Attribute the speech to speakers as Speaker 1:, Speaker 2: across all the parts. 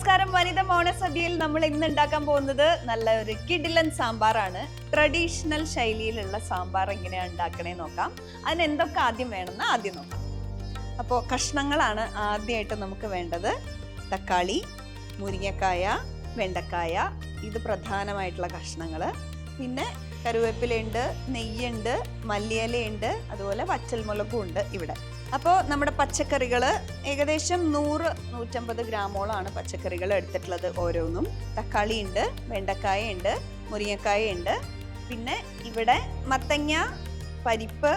Speaker 1: നമസ്കാരം. വനിത മോണസദ്യയിൽ നമ്മൾ ഇന്ന് ഉണ്ടാക്കാൻ പോകുന്നത് നല്ല ഒരു കിടിലൻ സാമ്പാറാണ്. ട്രഡീഷണൽ ശൈലിയിലുള്ള സാമ്പാർ എങ്ങനെയാണ് ഉണ്ടാക്കണേ നോക്കാം. അതിന് എന്തൊക്കെ ആദ്യം വേണമെന്ന് ആദ്യം നോക്കാം. അപ്പോൾ കഷ്ണങ്ങളാണ് ആദ്യമായിട്ട് നമുക്ക് വേണ്ടത്. തക്കാളി, മുരിങ്ങക്കായ, വെണ്ടക്കായ, ഇത് പ്രധാനമായിട്ടുള്ള കഷ്ണങ്ങൾ. പിന്നെ കറിവേപ്പിലയുണ്ട്, നെയ്യുണ്ട്, മല്ലിയിലയുണ്ട്, അതുപോലെ വറ്റൽമുളകും ഉണ്ട് ഇവിടെ. അപ്പോൾ നമ്മുടെ പച്ചക്കറികൾ ഏകദേശം 100-150 ഗ്രാമോളാണ് പച്ചക്കറികൾ എടുത്തിട്ടുള്ളത് ഓരോന്നും. തക്കാളി ഉണ്ട്, വെണ്ടക്കായ ഉണ്ട്, മുരിങ്ങക്കായ ഉണ്ട്. പിന്നെ ഇവിടെ മത്തങ്ങ, പരിപ്പ്,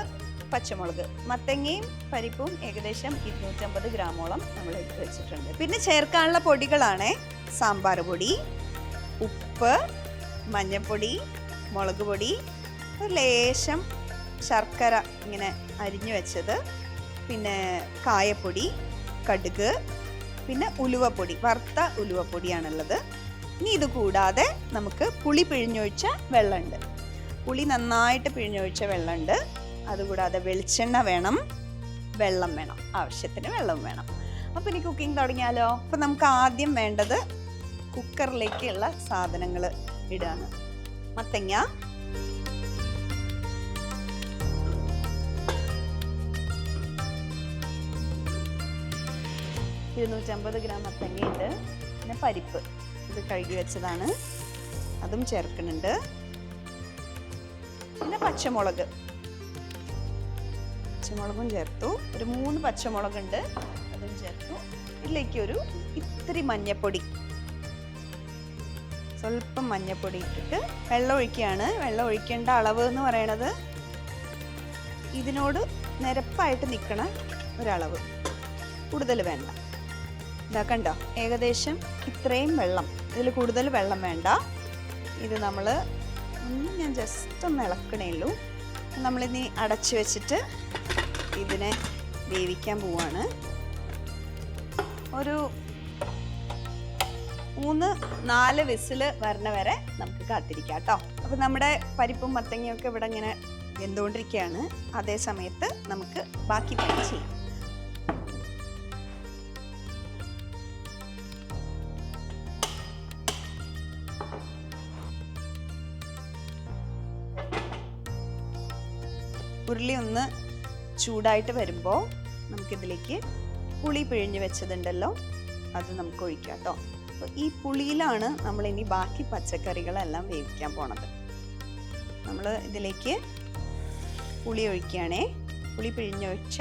Speaker 1: പച്ചമുളക്. മത്തങ്ങയും പരിപ്പും ഏകദേശം 250 ഗ്രാമോളം നമ്മൾ എടുത്ത് വെച്ചിട്ടുണ്ട്. പിന്നെ ചേർക്കാനുള്ള പൊടികളാണ് സാമ്പാർ പൊടി, ഉപ്പ്, മഞ്ഞൾപ്പൊടി, മുളക് പൊടി, ഒരു ലേശം ശർക്കര ഇങ്ങനെ അരിഞ്ഞു വെച്ചത്, പിന്നെ കായപ്പൊടി, കടുക്, പിന്നെ ഉലുവപ്പൊടി, വറുത്ത ഉലുവപ്പൊടിയാണുള്ളത്. ഇനി ഇത് കൂടാതെ നമുക്ക് പുളി പിഴിഞ്ഞൊഴിച്ച വെള്ളമുണ്ട്. പുളി നന്നായിട്ട് പിഴിഞ്ഞൊഴിച്ച വെള്ളമുണ്ട്. അതുകൂടാതെ വെളിച്ചെണ്ണ വേണം, വെള്ളം വേണം, ആവശ്യത്തിന് വെള്ളം വേണം. അപ്പോൾ ഇനി കുക്കിംഗ് തുടങ്ങിയാലോ? അപ്പോൾ നമുക്ക് ആദ്യം വേണ്ടത് കുക്കറിലേക്കുള്ള സാധനങ്ങൾ ഇടാണ്. മത്തങ്ങ, $250 ഗ്രാം മത്തങ്ങയുണ്ട്. പിന്നെ പരിപ്പ്, ഇത് കഴുകി വെച്ചതാണ്, അതും ചേർക്കുന്നുണ്ട്. പിന്നെ പച്ചമുളകും ചേർത്തു. ഒരു 3 പച്ചമുളകുണ്ട്, അതും ചേർത്തു. ഇതിലേക്ക് ഒരു ഇത്തിരി മഞ്ഞപ്പൊടി, സ്വല്പം മഞ്ഞപ്പൊടി ഇട്ടിട്ട് വെള്ളം ഒഴിക്കുകയാണ്. വെള്ളം ഒഴിക്കേണ്ട അളവ് എന്ന് പറയണത് ഇതിനോട് നിരപ്പായിട്ട് നിൽക്കണ ഒരളവ്, കൂടുതൽ വേണ്ട. ഇതാക്കണ്ടോ, ഏകദേശം ഇത്രയും വെള്ളം, ഇതിൽ കൂടുതൽ വെള്ളം വേണ്ട. ഇത് നമ്മൾ ഞാൻ ജസ്റ്റ് ഒന്ന് ഇളക്കണേ ഉള്ളൂ. നമ്മളിനി അടച്ചു വെച്ചിട്ട് ഇതിനെ വേവിക്കാൻ പോവാണ്. ഒരു 3-4 വിസിൽ വരണ വരെ നമുക്ക് കാത്തിരിക്കാം കേട്ടോ. അപ്പോൾ നമ്മുടെ പരിപ്പും മത്തങ്ങയൊക്കെ ഇവിടെ ഇങ്ങനെ വെന്തുകൊണ്ടിരിക്കുകയാണ്. അതേ സമയത്ത് നമുക്ക് ബാക്കി പണി ചെയ്യാം. ഉരുളി ഒന്ന് ചൂടായിട്ട് വരുമ്പോൾ നമുക്കിതിലേക്ക് പുളി പിഴിഞ്ഞ് വെച്ചതുണ്ടല്ലോ, അത് നമുക്ക് ഒഴിക്കാം കേട്ടോ. അപ്പോൾ ഈ പുളിയിലാണ് നമ്മൾ ഇനി ബാക്കി പച്ചക്കറികളെല്ലാം വേവിക്കാൻ പോണത്. നമ്മൾ ഇതിലേക്ക് പുളി ഒഴിക്കുകയാണേ. പുളി പിഴിഞ്ഞൊഴിച്ച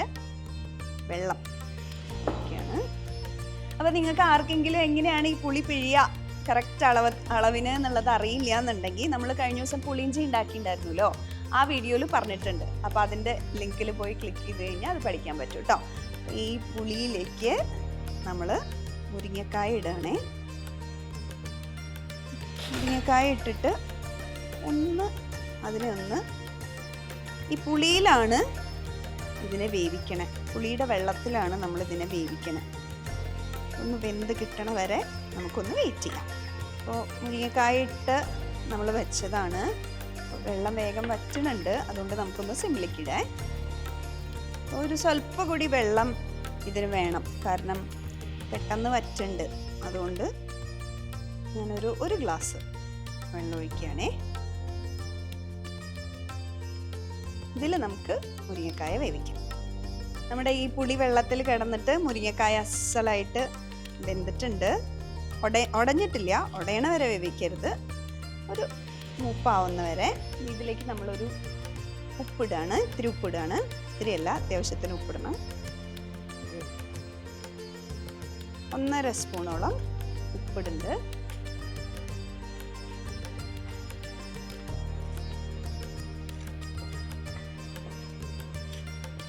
Speaker 1: വെള്ളം ഒഴിക്കുകയാണ്. അപ്പോൾ നിങ്ങൾക്ക് ആർക്കെങ്കിലും എങ്ങനെയാണ് ഈ പുളി പിഴിയുക കറക്റ്റ് അളവിന് എന്നുള്ളത് അറിയില്ല എന്നുണ്ടെങ്കിൽ, നമ്മൾ കഴിഞ്ഞ ദിവസം പുളിയിഞ്ചി ഉണ്ടാക്കിയിട്ടുണ്ടായിരുന്നല്ലോ, ആ വീഡിയോയിൽ പറഞ്ഞിട്ടുണ്ട്. അപ്പോൾ അതിൻ്റെ ലിങ്കിൽ പോയി ക്ലിക്ക് ചെയ്ത് കഴിഞ്ഞാൽ അത് പഠിക്കാൻ പറ്റും കേട്ടോ. ഈ പുളിയിലേക്ക് നമ്മൾ മുരിങ്ങക്കായ ഇടുകയാണേ. മുരിങ്ങക്കായ ഇട്ടിട്ട് അതിനെ ഈ പുളിയിലാണ് ഇതിനെ വേവിക്കണേ. പുളിയുടെ വെള്ളത്തിലാണ് നമ്മൾ ഇതിനെ വേവിക്കണേ. ഒന്ന് വെന്ത് കിട്ടണ വരെ നമുക്കൊന്ന് വെയിറ്റ് ചെയ്യാം. അപ്പോൾ മുരിങ്ങക്കായ ഇട്ട് നമ്മൾ വെച്ചതാണ്. വെള്ളം വേഗം വറ്റുന്നുണ്ട്, അതുകൊണ്ട് നമുക്കൊന്ന് സിമ്മിലേക്കിടേ. ഒരു സ്വല്പം കൂടി വെള്ളം ഇതിന് വേണം, കാരണം പെട്ടെന്ന് വറ്റുണ്ട്. അതുകൊണ്ട് ഞാനൊരു 1 ഗ്ലാസ് വെള്ളം ഒഴിക്കുകയാണേ. ഇതിൽ നമുക്ക് മുരിങ്ങക്കായ വേവിക്കാം. നമ്മുടെ ഈ പുളി വെള്ളത്തിൽ കിടന്നിട്ട് മുരിങ്ങക്കായ അസലായിട്ട് വെന്തിട്ടുണ്ട്. ഉടഞ്ഞിട്ടില്ല, ഉടയണ വരെ വേവിക്കരുത്, ഒരു മൂപ്പാവുന്ന വരെ. ഇതിലേക്ക് നമ്മളൊരു ഉപ്പിടാണ്, ഇത്തിരി ഉപ്പിടാണ്, ഇത്തിരിയല്ല, അത്യാവശ്യത്തിന് ഉപ്പിടണം. 1.5 സ്പൂണോളം ഉപ്പിടുന്നുണ്ട്.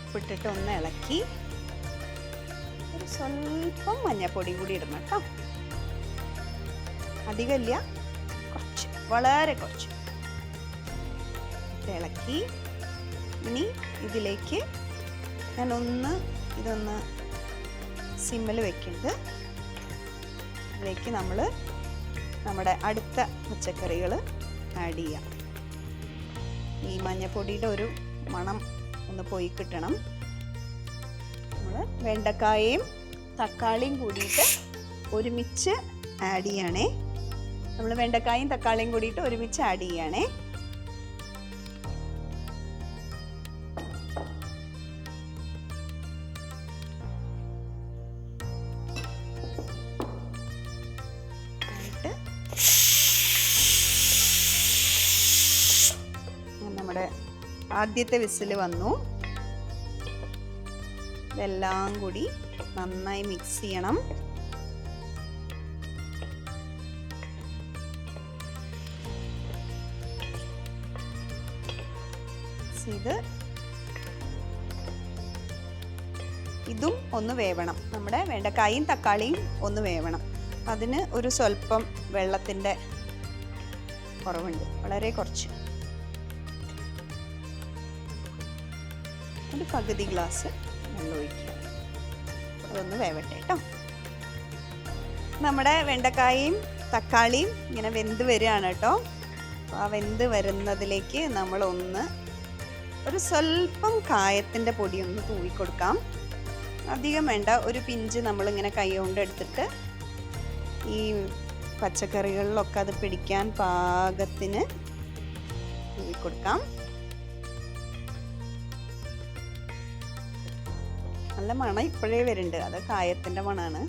Speaker 1: ഉപ്പിട്ടിട്ട് ഒന്ന് ഇളക്കി ഒരു സ്വല്പം മഞ്ഞൾപ്പൊടി കൂടി ഇടണം കേട്ടോ. അധികമില്ല, കുറച്ച്, വളരെ കുറച്ച് ഇളക്കി. ഇനി ഇതിലേക്ക് ഇതൊന്ന് സിമ്മിൽ വെക്കുന്നത്. ഇതിലേക്ക് നമ്മൾ നമ്മുടെ അടുത്ത പച്ചക്കറികൾ ആഡ് ചെയ്യാം. ഈ മഞ്ഞൾപ്പൊടിയുടെ ഒരു മണം ഒന്ന് പോയി കിട്ടണം. നമ്മൾ വെണ്ടക്കായയും തക്കാളിയും കൂടിയിട്ട് ഒരുമിച്ച് ആഡ് ചെയ്യണേ. നമ്മൾ വെണ്ടക്കായും തക്കാളിയും കൂടിയിട്ട് ഒരുമിച്ച് ആഡ് ചെയ്യണേ. നമ്മുടെ ആദ്യത്തെ വിസിൽ വന്നു. ഇതെല്ലാം കൂടി നന്നായി മിക്സ് ചെയ്യണം. ഇതും ഒന്ന് വേവണം. നമ്മുടെ വെണ്ടക്കായും തക്കാളിയും ഒന്ന് വേവണം. അതിന് ഒരു സ്വല്പം വെള്ളത്തിൻ്റെ കുറവുണ്ട്, വളരെ കുറച്ച്, ഒരു പകുതി ഗ്ലാസ് വെള്ളം ഒഴിക്കുക. അതൊന്ന് വേവട്ടെ കേട്ടോ. നമ്മുടെ വെണ്ടക്കായും തക്കാളിയും ഇങ്ങനെ വെന്ത് വരികയാണ് കേട്ടോ. ആ വെന്ത് വരുന്നതിലേക്ക് നമ്മളൊന്ന് ഒരു സ്വല്പം കായത്തിൻ്റെ പൊടി ഒന്ന് തൂവിക്കൊടുക്കാം. അധികം വേണ്ട, ഒരു പിഞ്ച് നമ്മളിങ്ങനെ കൈ കൊണ്ട് എടുത്തിട്ട് ഈ പച്ചക്കറികളിലൊക്കെ അത് പിടിക്കാൻ പാകത്തിന് തൂവിക്കൊടുക്കാം. നല്ല മണം ഇപ്പോഴേ വരുന്നുണ്ട്, അത് കായത്തിൻ്റെ മണമാണ്.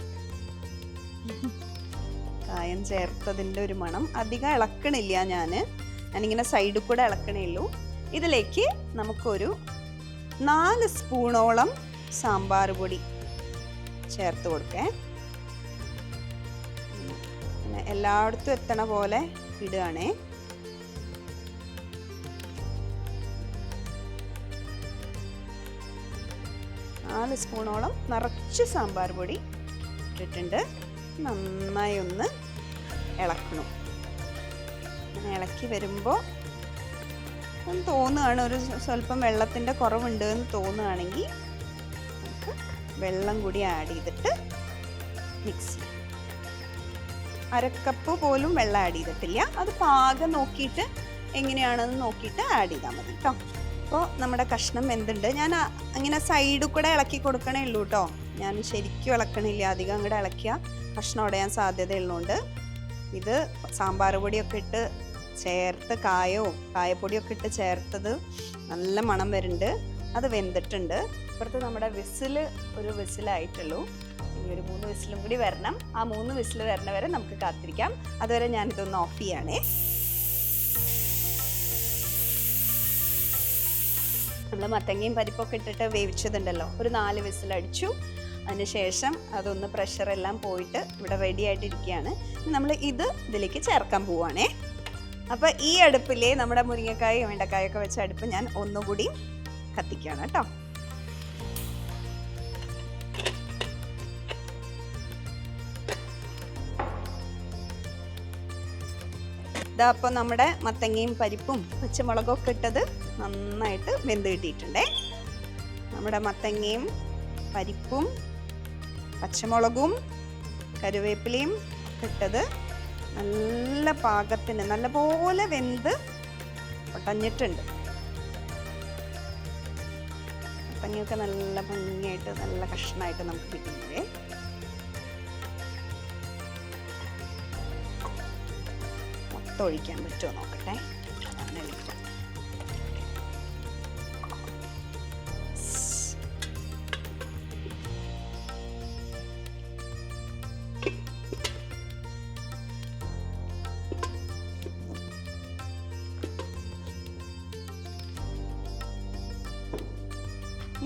Speaker 1: കായം ചേർത്തതിൻ്റെ ഒരു മണം. അധികം ഇളക്കണില്ല, ഞാനിങ്ങനെ സൈഡിൽ കൂടെ ഇളക്കണേ ഉള്ളൂ. ഇതിലേക്ക് നമുക്കൊരു 4 സ്പൂണോളം സാമ്പാർ പൊടി ചേർത്ത് കൊടുക്കേ. എല്ലായിടത്തും എത്തണ പോലെ ഇടുകയാണേ. നാല് സ്പൂണോളം നിറച്ച് സാമ്പാർ പൊടി ഇട്ടിട്ടുണ്ട്. നന്നായി ഒന്ന് ഇളക്കണം. അങ്ങനെ ഇളക്കി വരുമ്പോൾ തോന്നുകയാണ് ഒരു സ്വല്പം വെള്ളത്തിൻ്റെ കുറവുണ്ട് എന്ന് തോന്നുകയാണെങ്കിൽ നമുക്ക് വെള്ളം കൂടി ആഡ് ചെയ്തിട്ട് മിക്സ് ചെയ്യാം. 1/2 കപ്പ് പോലും വെള്ളം ആഡ് ചെയ്തിട്ടില്ല. അത് പാകം നോക്കിയിട്ട് എങ്ങനെയാണെന്ന് നോക്കിയിട്ട് ആഡ് ചെയ്താൽ മതി കേട്ടോ. അപ്പോൾ നമ്മുടെ കഷ്ണം വെന്തുണ്ട്. ഞാൻ അങ്ങനെ സൈഡിൽ കൂടെ ഇളക്കി കൊടുക്കണേ ഉള്ളൂ കേട്ടോ. ഞാൻ ശരിക്കും ഇളക്കണില്ല. അധികം അങ്ങോട്ട് ഇളക്കിയാൽ കഷ്ണം ഉടയാൻ സാധ്യതയുള്ളതുകൊണ്ട് ഇത് സാമ്പാർ പൊടിയൊക്കെ ഇട്ട് ചേർത്ത് കായപ്പൊടിയൊക്കെ ഇട്ട് ചേർത്തത് നല്ല മണം വരുന്നുണ്ട്. അത് വെന്തിട്ടുണ്ട്. ഇപ്പുറത്ത് നമ്മുടെ ഒരു വിസിലായിട്ടുള്ളൂ. ഇനി ഒരു 3 വിസിലും കൂടി വരണം. ആ 3 വിസിൽ വരണ വരെ നമുക്ക് കാത്തിരിക്കാം. അതുവരെ ഞാനിതൊന്ന് ഓഫ് ചെയ്യണേ. നമ്മൾ മത്തങ്ങയും പരിപ്പൊക്കെ ഇട്ടിട്ട് വേവിച്ചതുണ്ടല്ലോ, ഒരു 4 വിസിലടിച്ചു. അതിനുശേഷം അതൊന്ന് പ്രഷറെല്ലാം പോയിട്ട് ഇവിടെ റെഡി ആയിട്ടിരിക്കുകയാണ്. നമ്മൾ ഇതിലേക്ക് ചേർക്കാൻ പോവുകയാണേ. അപ്പോൾ ഈ അടുപ്പിലെ നമ്മുടെ മുരിങ്ങക്കായും വെണ്ടക്കായൊക്കെ വെച്ച അടുപ്പ് ഞാൻ ഒന്നുകൂടി കത്തിക്കുകയാണ് കേട്ടോ. ഇതാ അപ്പോൾ നമ്മുടെ മത്തങ്ങയും പരിപ്പും പച്ചമുളകും ഒക്കെ ഇട്ടത് നന്നായിട്ട് വെന്ത് കിട്ടിയിട്ടുണ്ടേ. നമ്മുടെ മത്തങ്ങയും പരിപ്പും പച്ചമുളകും കറിവേപ്പിലയും ഒക്കെ ഇട്ടത് നല്ല പാകത്തിന് നല്ലപോലെ വെന്ത് ഒടഞ്ഞിട്ടുണ്ട്. മത്തങ്ങയൊക്കെ നല്ല ഭംഗിയായിട്ട് നല്ല കഷ്ണമായിട്ട് നമുക്ക് കിട്ടുന്നില്ലേ. മൊത്തം ഒഴിക്കാൻ പറ്റുമോ നോക്കട്ടെ.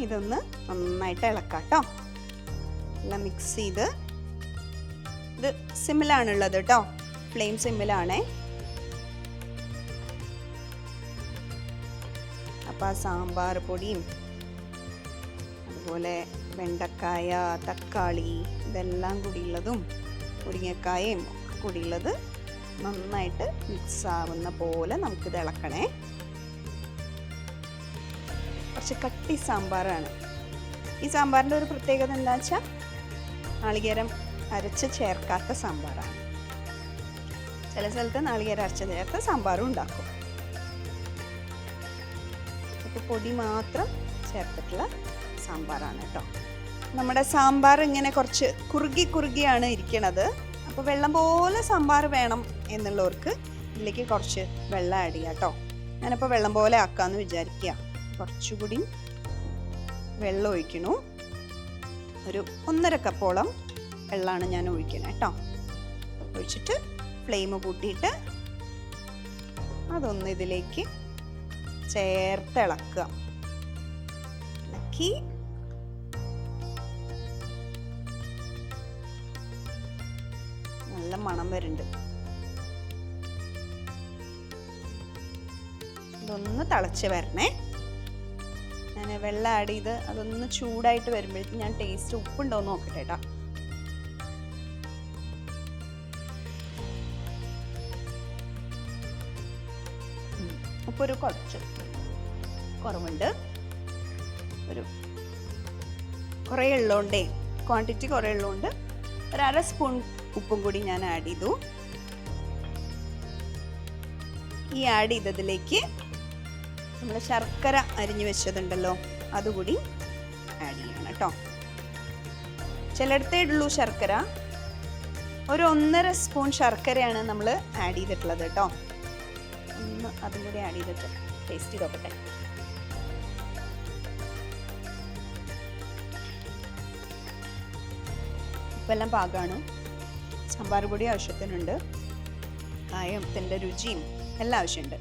Speaker 1: ഇതൊന്ന് നന്നായിട്ട് ഇളക്കാം കേട്ടോ. എല്ലാം മിക്സ് ചെയ്ത്, ഇത് സിമ്മിലാണുള്ളത് കേട്ടോ, ഫ്ലെയിം സിമ്മിലാണേ. അപ്പം ആ സാമ്പാർ പൊടിയും അതുപോലെ വെണ്ടക്കായ തക്കാളി ഇതെല്ലാം കൂടിയുള്ളതും മുരിങ്ങക്കായയും കൂടിയുള്ളത് നന്നായിട്ട് മിക്സ് ആവുന്ന പോലെ നമുക്കിത് ഇളക്കണേ. കുറച്ച് കട്ടി സാമ്പാറാണ്. ഈ സാമ്പാറിൻ്റെ ഒരു പ്രത്യേകത എന്താ വെച്ചാൽ നാളികേരം അരച്ച് ചേർക്കാത്ത സാമ്പാറാണ്. ചില സ്ഥലത്ത് നാളികേരം അരച്ച് ചേർത്ത സാമ്പാറും ഉണ്ടാക്കും. അപ്പോൾ പൊടി മാത്രം ചേർത്തിട്ടുള്ള സാമ്പാറാണ് കേട്ടോ. നമ്മുടെ സാമ്പാർ ഇങ്ങനെ കുറച്ച് കുറുകിയാണ് ഇരിക്കണത്. അപ്പോൾ വെള്ളം പോലെ സാമ്പാർ വേണം എന്നുള്ളവർക്ക് ഇതിലേക്ക് കുറച്ച് വെള്ളം ആഡ് ചെയ്യാം കേട്ടോ. ഞാനിപ്പോൾ വെള്ളം പോലെ ആക്കാമെന്ന് വിചാരിക്കുക. കുറച്ചുകൂടി വെള്ളം ഒഴിക്കണു. ഒരു 1.5 കപ്പോളം വെള്ളമാണ് ഞാൻ ഒഴിക്കണേ കേട്ടോ. ഒഴിച്ചിട്ട് ഫ്ലെയിം കൂട്ടിയിട്ട് അതൊന്ന് ഇതിലേക്ക് ചേർത്ത് ഇളക്കുക. ഇളക്കി നല്ല മണം വരുന്നുണ്ട്. ഇതൊന്ന് തിളച്ച് വരണേ. ഞാൻ വെള്ളം ആഡ് ചെയ്ത് അതൊന്ന് ചൂടായിട്ട് വരുമ്പോഴേക്കും ഞാൻ ടേസ്റ്റ് ഉപ്പുണ്ടോ എന്ന് നോക്കട്ടെ കേട്ടോ. ഉപ്പൊരു കുറച്ച് കുറവുണ്ട്. ഒരു കുറേ ഉള്ളതുകൊണ്ടേ, ക്വാണ്ടിറ്റി കുറേ ഉള്ളതുകൊണ്ട് 1/2 സ്പൂൺ ഉപ്പും കൂടി ഞാൻ ആഡ് ചെയ്തു. ഈ ആഡ് ചെയ്തതിലേക്ക് നമ്മൾ ശർക്കര അരിഞ്ഞു വെച്ചതുണ്ടല്ലോ അതുകൂടി ആഡ് ചെയ്യണം കേട്ടോ. ചിലയിടത്തേ ഉള്ളൂ ശർക്കര. ഒരു 1.5 സ്പൂൺ ശർക്കരയാണ് നമ്മൾ ആഡ് ചെയ്തിട്ടുള്ളത് കേട്ടോ. ഒന്ന് അതും കൂടി ആഡ് ചെയ്തിട്ട് ടേസ്റ്റ് ചെയ്ത് നോക്കട്ടെ. ഉപ്പെല്ലാം പാകമാണ്. സാമ്പാർ പൊടി ആവശ്യത്തിനുണ്ട്. കായത്തിൻ്റെ രുചിയും എല്ലാം ആവശ്യമുണ്ട്.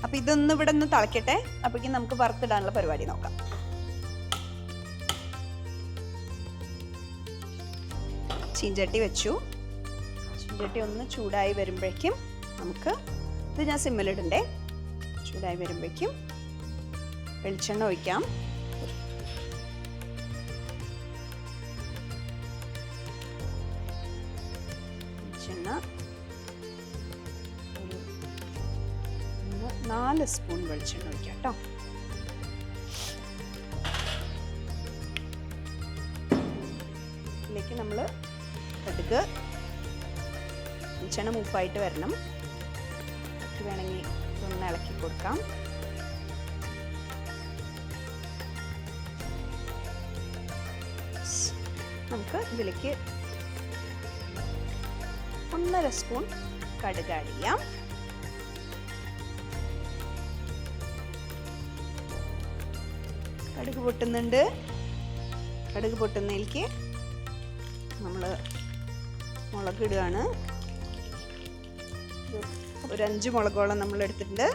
Speaker 1: അപ്പം ഇതൊന്ന് ഇവിടെ ഒന്ന് തിളക്കട്ടെ. അപ്പോഴേക്കും നമുക്ക് വറുത്തിടാനുള്ള പരിപാടി നോക്കാം. ചീഞ്ചട്ടി വെച്ചു. ചീഞ്ചട്ടി ഒന്ന് ചൂടായി വരുമ്പോഴേക്കും നമുക്ക് ഇത് ഞാൻ സിമ്മിലിടണ്ടേ. ചൂടായി വരുമ്പോഴേക്കും വെളിച്ചെണ്ണ ഒഴിക്കാം. വെളിച്ചെണ്ണ ഒരു 4 സ്പൂൺ വെളിച്ചെണ്ണ ഒഴിക്കാം കേട്ടോ. ഇതിലേക്ക് നമ്മൾ കടുക്, വെളിച്ചെണ്ണ മൂപ്പായിട്ട് വരണം. വേണമെങ്കിൽ ഇതൊന്ന് ഇളക്കി കൊടുക്കാം. നമുക്ക് ഇതിലേക്ക് 1.5 സ്പൂൺ കടുക് ആഡ് ചെയ്യാം. കടുക് പൊട്ടുന്നുണ്ട്. കടുക് പൊട്ടുന്നതിലേക്ക് നമ്മൾ മുളക് ഇടുകയാണ്. ഒരു 5 മുളകോളം നമ്മൾ എടുത്തിട്ടുണ്ട്.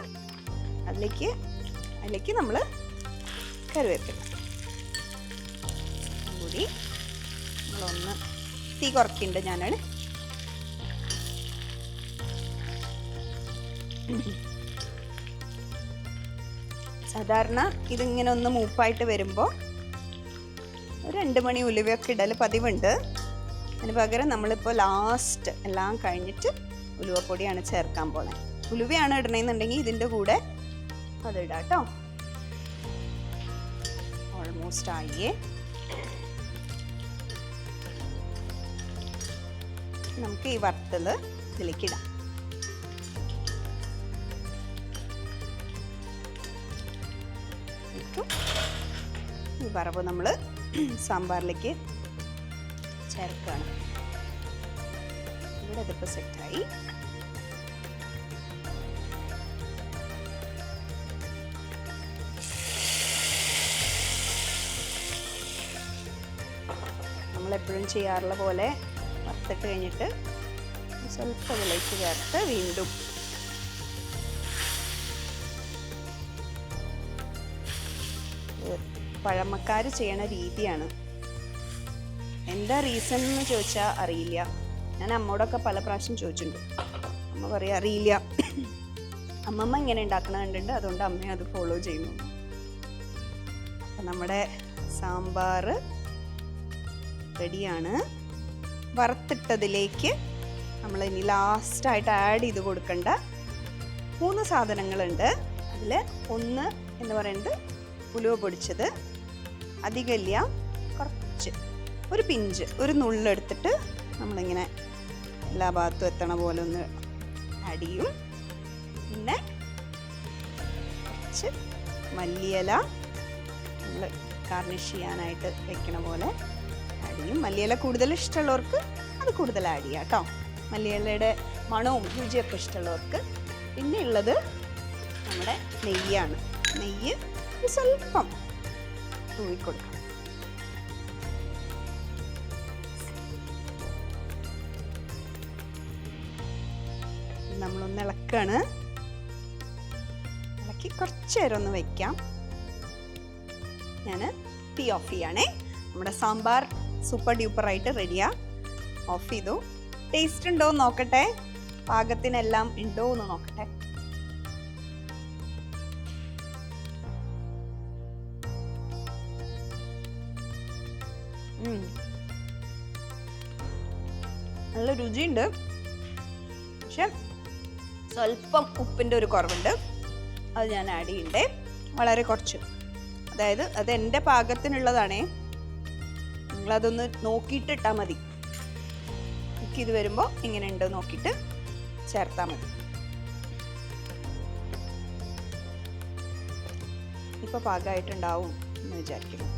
Speaker 1: അതിലേക്ക് നമ്മൾ കറിവേപ്പില കൂടി നമ്മളൊന്ന് തീ കുറയ്ക്കുന്നുണ്ട് ഞാനാണ്. സാധാരണ ഇതിങ്ങനെ ഒന്ന് മൂപ്പായിട്ട് വരുമ്പോൾ 2 മണി ഉലുവയൊക്കെ ഇടൽ പതിവുണ്ട്. അതിന് പകരം നമ്മളിപ്പോൾ ലാസ്റ്റ് എല്ലാം കഴിഞ്ഞിട്ട് ഉലുവപ്പൊടിയാണ് ചേർക്കാൻ പോണേ. ഉലുവയാണ് ഇടണമെന്നുണ്ടെങ്കിൽ ഇതിൻ്റെ കൂടെ അതിടാം കേട്ടോ. ഓൾമോസ്റ്റ് ആയേ. നമുക്ക് ഈ വറുത്തത് ഇതിലേക്ക് ഇടാം. ഈ വറവ് നമ്മൾ സാമ്പാറിലേക്ക് ചേർക്കുകയാണ്. ഇവിടെ ഇതിപ്പോൾ സെറ്റായി. നമ്മളെപ്പോഴും ചെയ്യാറുള്ള പോലെ വറുത്തിട്ട് കഴിഞ്ഞിട്ട് സ്വല്പം ഇതിലേക്ക് ചേർത്ത് വീണ്ടും പഴമക്കാർ ചെയ്യണ രീതിയാണ്. എന്താ റീസൺ എന്ന് ചോദിച്ചാൽ അറിയില്ല. ഞാൻ അമ്മോടൊക്കെ പല പ്രാവശ്യം ചോദിച്ചിട്ടുണ്ട്. അമ്മ പറയാ അറിയില്ല. അമ്മമ്മ ഇങ്ങനെ ഉണ്ടാക്കണ കണ്ടിട്ടുണ്ട്, അതുകൊണ്ട് അമ്മ അത് ഫോളോ ചെയ്യുന്നു. അപ്പം നമ്മുടെ സാമ്പാർ റെഡിയാണ്. വറുത്തിട്ടതിലേക്ക് നമ്മൾ ഇനി ലാസ്റ്റായിട്ട് ആഡ് ചെയ്ത് കൊടുക്കേണ്ട 3 സാധനങ്ങളുണ്ട്. അതിൽ ഒന്ന് എന്ന് പറയുന്നത് ഉലുവ പൊടിച്ചത്. അധികമില്ല, കുറച്ച് ഒരു പിഞ്ച്, ഒരു നുള്ളെടുത്തിട്ട് നമ്മളിങ്ങനെ എല്ലാ ഭാഗത്തും എത്തണ പോലെ ഒന്ന് ആഡ് ചെയ്യും. പിന്നെ കുറച്ച് മല്ലിയില നമ്മൾ ഗാർണിഷ് ചെയ്യാനായിട്ട് വെക്കണ പോലെ ആഡ് ചെയ്യും. മല്ലിയില കൂടുതൽ ഇഷ്ടമുള്ളവർക്ക് അത് കൂടുതൽ ആഡ് ചെയ്യാം കേട്ടോ. മല്ലിയിലയുടെ മണവും രുചിയൊക്കെ ഇഷ്ടമുള്ളവർക്ക്. പിന്നെ ഉള്ളത് നമ്മുടെ നെയ്യാണ്. നെയ്യ് സ്വല്പം തൂവിക്കൊടുക്കാം. നമ്മളൊന്ന് ഇളക്കാണ്. ഇളക്കി കുറച്ച് നേരം ഒന്ന് വയ്ക്കാം. ഞാൻ തീ ഓഫ് ചെയ്യണേ. നമ്മുടെ സാമ്പാർ സൂപ്പർ ഡ്യൂപ്പറായിട്ട് റെഡിയാ. ഓഫ് ചെയ്തു. ടേസ്റ്റ് ഉണ്ടോ എന്ന് നോക്കട്ടെ, പാകത്തിനെല്ലാം ഉണ്ടോ എന്ന് നോക്കട്ടെ. നല്ല രുചിയുണ്ട്, പക്ഷെ സ്വല്പം ഉപ്പിൻ്റെ ഒരു കുറവുണ്ട്. അത് ഞാൻ ആഡ് ചെയ്യണ്ടേ, വളരെ കുറച്ച്. അതായത് അത് എൻ്റെ പാകത്തിനുള്ളതാണേ. നിങ്ങളതൊന്ന് നോക്കിയിട്ട് ഇട്ടാൽ മതി. ഇത് വരുമ്പോൾ ഇങ്ങനെ ഉണ്ട് നോക്കിയിട്ട് ചേർത്താൽ മതി. ഇപ്പൊ പാകമായിട്ടുണ്ടാവും എന്ന് വിചാരിക്കുന്നു.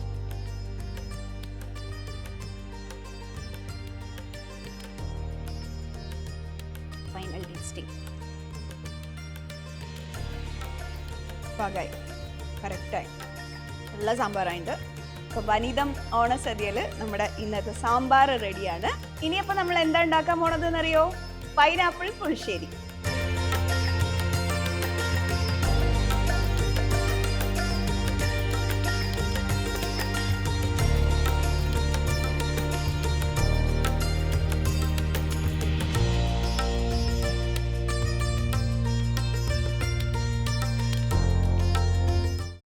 Speaker 1: ഫൈനൽ ടേസ്റ്റിംഗ് പാകമായി, കറക്റ്റായി, നല്ല സാമ്പാറായിട്ട്. അപ്പോൾ വനിതം ഓണസദ്യയിൽ നമ്മുടെ ഇന്നത്തെ സാമ്പാർ റെഡിയാണ്. ഇനിയപ്പോൾ നമ്മൾ എന്താ ഉണ്ടാക്കാൻ പോണതെന്നറിയോ? പൈനാപ്പിൾ പുളിശ്ശേരി.